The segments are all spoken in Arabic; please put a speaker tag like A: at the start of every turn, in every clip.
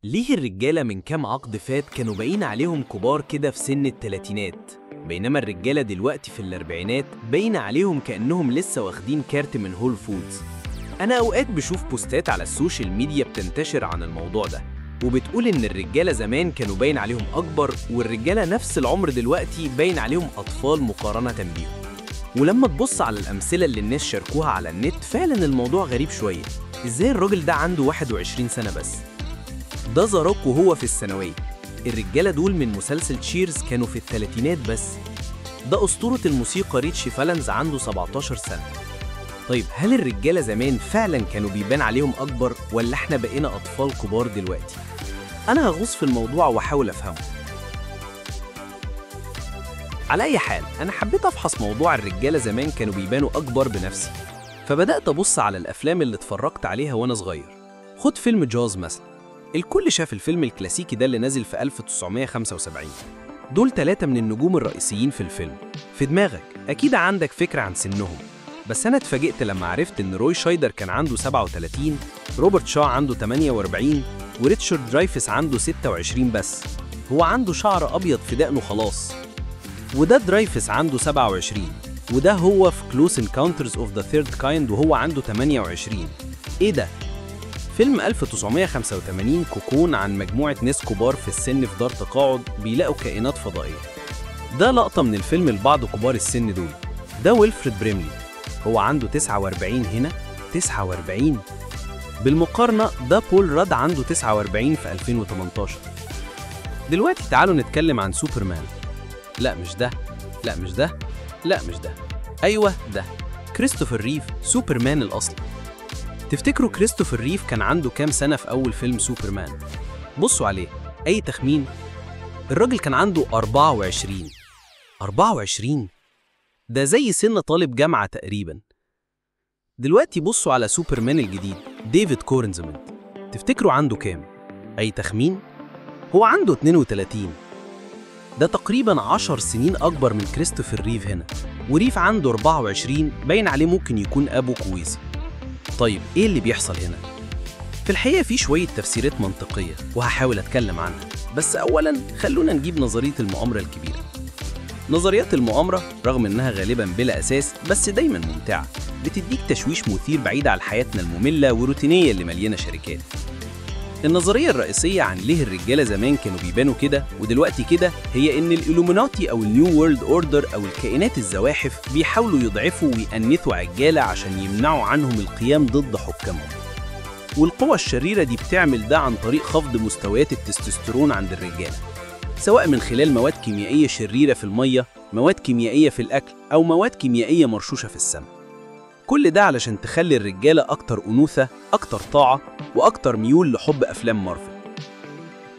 A: ليه الرجالة من كام عقد فات كانوا باين عليهم كبار كده في سن التلاتينات، بينما الرجالة دلوقتي في الأربعينات باين عليهم كأنهم لسه واخدين كارت من هول فودز؟ أنا أوقات بشوف بوستات على السوشيال ميديا بتنتشر عن الموضوع ده، وبتقول إن الرجالة زمان كانوا باين عليهم أكبر، والرجالة نفس العمر دلوقتي باين عليهم أطفال مقارنة بيهم. ولما تبص على الأمثلة اللي الناس شاركوها على النت فعلا الموضوع غريب شوية. إزاي الراجل ده عنده 21 سنة بس؟ ده ذا روك وهو في الثانوية. الرجالة دول من مسلسل تشيرز كانوا في الثلاثينات بس. ده أسطورة الموسيقى ريتشي فالنز عنده 17 سنة. طيب هل الرجالة زمان فعلا كانوا بيبان عليهم أكبر، ولا إحنا بقينا أطفال كبار دلوقتي؟ أنا هغوص في الموضوع وأحاول أفهمه. على أي حال، أنا حبيت أفحص موضوع الرجالة زمان كانوا بيبانوا أكبر بنفسي، فبدأت أبص على الأفلام اللي اتفرجت عليها وأنا صغير. خد فيلم جاز مثلا، الكل شاف الفيلم الكلاسيكي ده اللي نزل في 1975. دول 3 من النجوم الرئيسيين في الفيلم. في دماغك أكيد عندك فكرة عن سنهم، بس أنا اتفاجئت لما عرفت إن روي شايدر كان عنده 37، روبرت شاو عنده 48، وريتشارد درايفس عنده 26 بس. هو عنده شعر أبيض في دقنه خلاص. وده درايفس عنده 27، وده هو في كلوس انكاونترز اوف ذا ثيرد كايند وهو عنده 28. إيه ده؟ فيلم 1985 كوكون عن مجموعة ناس كبار في السن في دار تقاعد بيلاقوا كائنات فضائية. ده لقطة من الفيلم لبعض كبار السن دول. ده ويلفريد بريملي، هو عنده 49 هنا، 49. بالمقارنة ده بول راد عنده 49 في 2018. دلوقتي تعالوا نتكلم عن سوبرمان. لا مش ده، لا مش ده، لا مش ده، أيوة ده كريستوفر ريف، سوبرمان الأصلي. تفتكروا كريستوفر ريف كان عنده كام سنة في أول فيلم سوبرمان؟ بصوا عليه، أي تخمين؟ الراجل كان عنده 24. 24؟ ده زي سن طالب جامعة تقريباً. دلوقتي بصوا على سوبرمان الجديد، ديفيد كورنزمان. تفتكروا عنده كام؟ أي تخمين؟ هو عنده 32. ده تقريباً 10 سنين أكبر من كريستوفر ريف هنا، وريف عنده 24، باين عليه ممكن يكون أبو كويسي. طيب إيه اللي بيحصل هنا؟ في الحقيقة في شوية تفسيرات منطقية وهحاول أتكلم عنها، بس أولاً خلونا نجيب نظرية المؤامرة الكبيرة. نظريات المؤامرة رغم إنها غالباً بلا أساس بس دايماً ممتعة، بتديك تشويش مثير بعيد عن حياتنا المملة وروتينية اللي مليانة شركات. النظرية الرئيسية عن ليه الرجالة زمان كانوا بيبانوا كده ودلوقتي كده هي إن الإلوميناتي أو النيو وورلد أوردر أو الكائنات الزواحف بيحاولوا يضعفوا ويأنثوا عجالة عشان يمنعوا عنهم القيام ضد حكامهم. والقوى الشريرة دي بتعمل ده عن طريق خفض مستويات التستوستيرون عند الرجالة، سواء من خلال مواد كيميائية شريرة في المية، مواد كيميائية في الأكل، أو مواد كيميائية مرشوشة في السم. كل ده علشان تخلي الرجالة أكتر أنوثة، أكتر طاعة، وأكتر ميول لحب أفلام مارفل.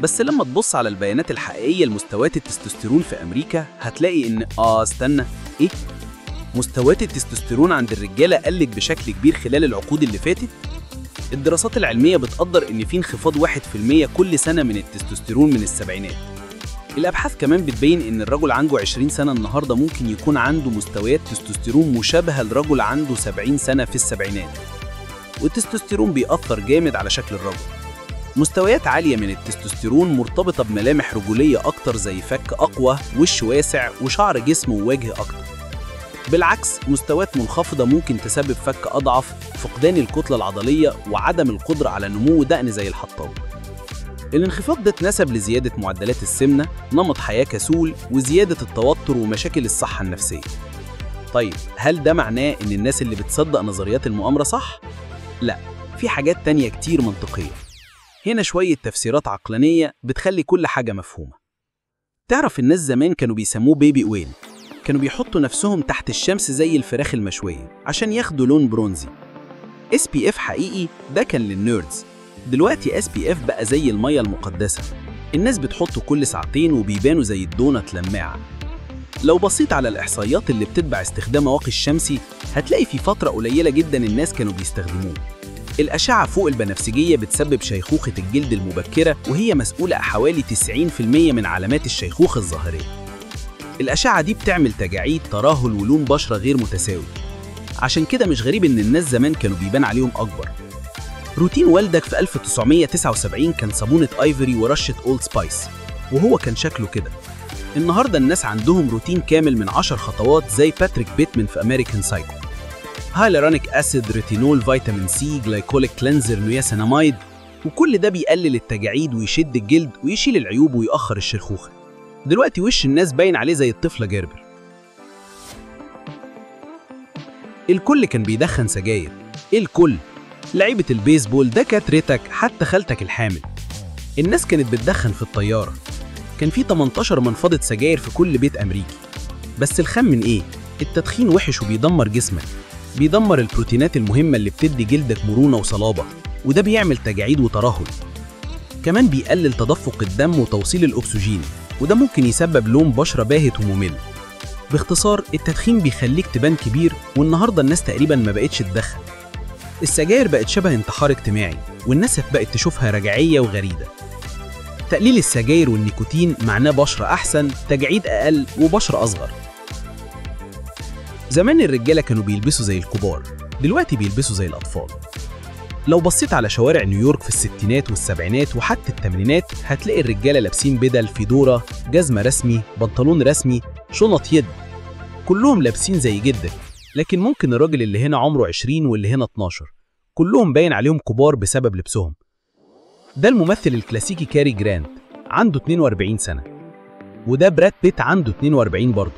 A: بس لما تبص على البيانات الحقيقية لمستويات التستوستيرون في أمريكا هتلاقي إن استنى، إيه؟ مستويات التستوستيرون عند الرجالة قلت بشكل كبير خلال العقود اللي فاتت؟ الدراسات العلمية بتقدر إن في انخفاض 1% كل سنة من التستوستيرون من السبعينات. الأبحاث كمان بتبين إن الرجل عنده 20 سنة النهاردة ممكن يكون عنده مستويات تستوستيرون مشابهة لرجل عنده 70 سنة في السبعينات. والتستوستيرون بيأثر جامد على شكل الرجل. مستويات عالية من التستوستيرون مرتبطة بملامح رجولية أكتر زي فك أقوى، وش واسع، وشعر جسم ووجه أكتر. بالعكس مستويات منخفضة ممكن تسبب فك أضعف، فقدان الكتلة العضلية، وعدم القدرة على نمو دقن زي الحطاب. الانخفاض ده اتنسب لزيادة معدلات السمنة، نمط حياة كسول، وزيادة التوتر ومشاكل الصحة النفسية. طيب هل ده معناه إن الناس اللي بتصدق نظريات المؤامرة صح؟ لا، في حاجات تانية كتير منطقية. هنا شوية تفسيرات عقلانية بتخلي كل حاجة مفهومة. تعرف الناس زمان كانوا بيسموه بيبي أويل، كانوا بيحطوا نفسهم تحت الشمس زي الفراخ المشوية عشان ياخدوا لون برونزي. SPF حقيقي ده كان للنيردز، دلوقتي SPF بقى زي المية المقدسة، الناس بتحطه كل ساعتين وبيبانوا زي الدونت لماعة. لو بصيت على الإحصائيات اللي بتتبع استخدام واقي الشمسي هتلاقي في فترة قليلة جدا الناس كانوا بيستخدموه. الأشعة فوق البنفسجية بتسبب شيخوخة الجلد المبكرة، وهي مسؤولة حوالي 90% من علامات الشيخوخة الظاهرية. الأشعة دي بتعمل تجاعيد، ترهل، ولون بشرة غير متساوي. عشان كده مش غريب إن الناس زمان كانوا بيبان عليهم أكبر. روتين والدك في 1979 كان صابونة ايفوري ورشة اولد سبايس، وهو كان شكله كده. النهاردة الناس عندهم روتين كامل من 10 خطوات زي باتريك بيتمان في أمريكان سايكو. هايلورونيك أسيد، ريتينول، فيتامين سي، جلايكوليك كلينزر، نياسيناميد، وكل ده بيقلل التجاعيد ويشد الجلد ويشيل العيوب ويأخر الشرخوخة. دلوقتي وش الناس باين عليه زي الطفلة جيربر. الكل كان بيدخن سجاير، الكل. لعيبة البيسبول، دكاترتك، حتى خالتك الحامل. الناس كانت بتدخن في الطيارة. كان في 18 منفضة سجاير في كل بيت أمريكي. بس الخام من إيه؟ التدخين وحش وبيدمر جسمك، بيدمر البروتينات المهمة اللي بتدي جلدك مرونة وصلابة، وده بيعمل تجاعيد وترهل. كمان بيقلل تدفق الدم وتوصيل الأكسجين، وده ممكن يسبب لون بشرة باهت وممل. باختصار التدخين بيخليك تبان كبير، والنهاردة الناس تقريبا ما بقتش تدخن. السجاير بقت شبه انتحار اجتماعي، والناس بقت تشوفها رجعية وغريبة. تقليل السجاير والنيكوتين معناه بشرة أحسن، تجاعيد أقل، وبشرة أصغر. زمان الرجالة كانوا بيلبسوا زي الكبار، دلوقتي بيلبسوا زي الأطفال. لو بصيت على شوارع نيويورك في الستينات والسبعينات وحتى الثمانينات هتلاقي الرجالة لابسين بدل، فيدورة، جزمة رسمي، بنطلون رسمي، شنط يد. كلهم لابسين زي جدك، لكن ممكن الراجل اللي هنا عمره 20 واللي هنا 12 كلهم باين عليهم كبار بسبب لبسهم. ده الممثل الكلاسيكي كاري جرانت، عنده 42 سنة، وده براد بيت عنده 42 برضه،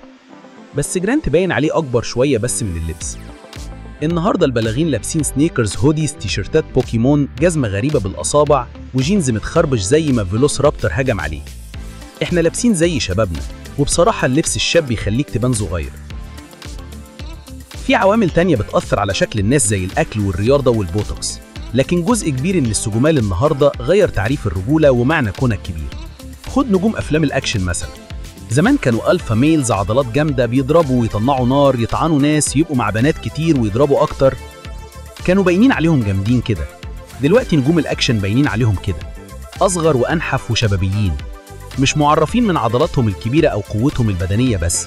A: بس جرانت باين عليه أكبر شوية بس من اللبس. النهاردة البلاغين لابسين سنيكرز، هوديز، تيشيرتات بوكيمون، جزمة غريبة بالأصابع، وجينز متخربش زي ما فيلوس رابتر هجم عليه. احنا لابسين زي شبابنا، وبصراحة اللبس الشاب يخليك تبان صغير. في عوامل تانية بتأثر على شكل الناس زي الأكل والرياضة والبوتوكس، لكن جزء كبير إن السجمال النهاردة غير تعريف الرجولة ومعنى كونك كبير. خد نجوم أفلام الأكشن مثلا، زمان كانوا ألفا ميلز، عضلات جامدة، بيضربوا ويطلعوا نار، يطعنوا ناس، يبقوا مع بنات كتير ويضربوا أكتر. كانوا باينين عليهم جامدين كده. دلوقتي نجوم الأكشن باينين عليهم كده، أصغر وأنحف وشبابيين، مش معرفين من عضلاتهم الكبيرة أو قوتهم البدنية بس.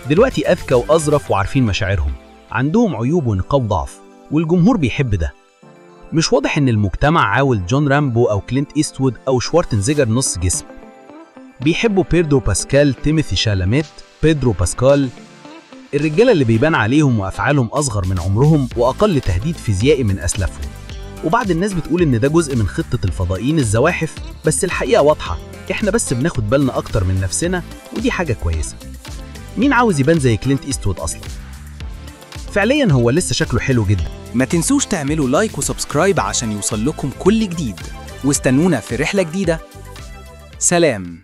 A: دلوقتي أذكى وأظرف وعارفين مشاعرهم، عندهم عيوب ونقاط ضعف، والجمهور بيحب ده. مش واضح إن المجتمع عاول جون رامبو أو كلينت إيستوود أو شوارتنزيجر نص جسم. بيحبوا بيدرو باسكال، تيموثي شالاميت، بيدرو باسكال. الرجالة اللي بيبان عليهم وأفعالهم أصغر من عمرهم وأقل تهديد فيزيائي من أسلافهم. وبعض الناس بتقول إن ده جزء من خطة الفضائيين الزواحف، بس الحقيقة واضحة، إحنا بس بناخد بالنا أكتر من نفسنا، ودي حاجة كويسة. مين عاوز يبان زي كلينت إيستوود أصلاً؟ فعلياً هو لسه شكله حلو جدا.
B: ما تنسوش تعملوا لايك وسبسكرايب عشان يوصل لكم كل جديد، واستنونا في رحلة جديدة. سلام.